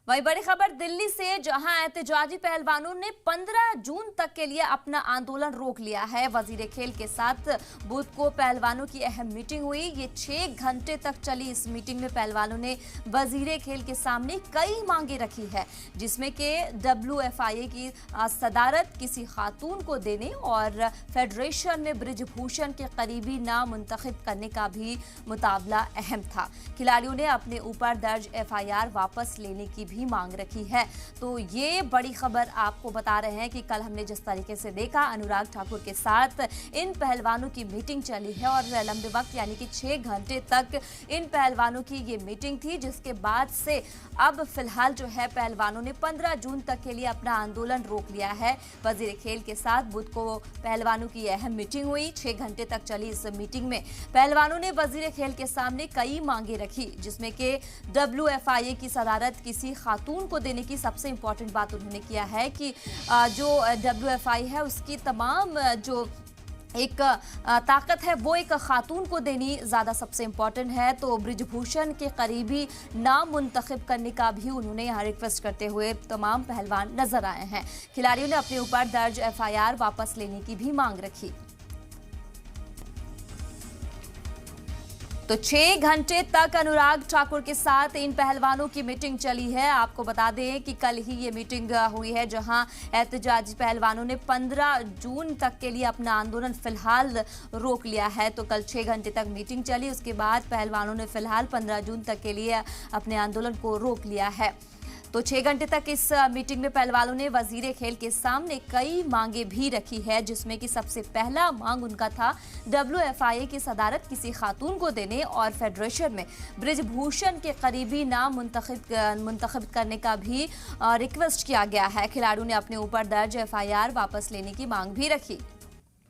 वही बड़ी खबर दिल्ली से, जहां एहतजाजी पहलवानों ने 15 जून तक के लिए अपना आंदोलन रोक लिया है। वजीर खेल के साथ बुध को पहलवानों की अहम मीटिंग हुई। ये 6 घंटे तक चली इस मीटिंग में पहलवानों ने वजीर खेल के सामने कई मांगे रखी है, जिसमें कि WFIA की सदारत किसी खातून को देने और फेडरेशन में ब्रिजभूषण के करीबी नाम मुंतखब करने का भी मुताबला अहम था। खिलाड़ियों ने अपने ऊपर दर्ज FIR वापस लेने की भी मांग रखी है। तो ये बड़ी खबर आपको बता रहे हैं कि कल हमने जिस तरीके से देखा, अनुराग ठाकुर के साथ इन पहलवानों की मीटिंग चली है और लंबे वक्त यानी कि 6 घंटे तक इन पहलवानों की ये मीटिंग थी, जिसके बाद से अब फिलहाल जो है पहलवानों ने 15 जून तक के लिए अपना आंदोलन रोक लिया है। वजीर खेल के साथ बुध को पहलवानों की अहम मीटिंग हुई। 6 घंटे तक चली इस मीटिंग में पहलवानों ने वजीर खेल के सामने कई मांगे रखी, जिसमें कि WFIA की सदारत किसी खातून को देने की सबसे इंपॉर्टेंट बात उन्होंने किया है कि जो WFI है उसकी तमाम जो एक ताकत है वो एक खातून को देनी ज़्यादा सबसे इम्पॉर्टेंट है। तो ब्रिजभूषण के करीबी नाम मुंतखब करने का भी उन्होंने यहाँ रिक्वेस्ट करते हुए तमाम पहलवान नजर आए हैं। खिलाड़ियों ने अपने ऊपर दर्ज FIR वापस लेने की भी मांग रखी। तो 6 घंटे तक अनुराग ठाकुर के साथ इन पहलवानों की मीटिंग चली है। आपको बता दें कि कल ही ये मीटिंग हुई है, जहां एहतजाजी पहलवानों ने 15 जून तक के लिए अपना आंदोलन फिलहाल रोक लिया है। तो कल 6 घंटे तक मीटिंग चली, उसके बाद पहलवानों ने फिलहाल 15 जून तक के लिए अपने आंदोलन को रोक लिया है। तो 6 घंटे तक इस मीटिंग में पहलवानों ने वजीर खेल के सामने कई मांगे भी रखी है, जिसमें कि सबसे पहला मांग उनका था WFIA की सदारत किसी खातून को देने और फेडरेशन में ब्रिजभूषण के करीबी नाम मुंतखब करने का भी रिक्वेस्ट किया गया है। खिलाड़ियों ने अपने ऊपर दर्ज FIR वापस लेने की मांग भी रखी।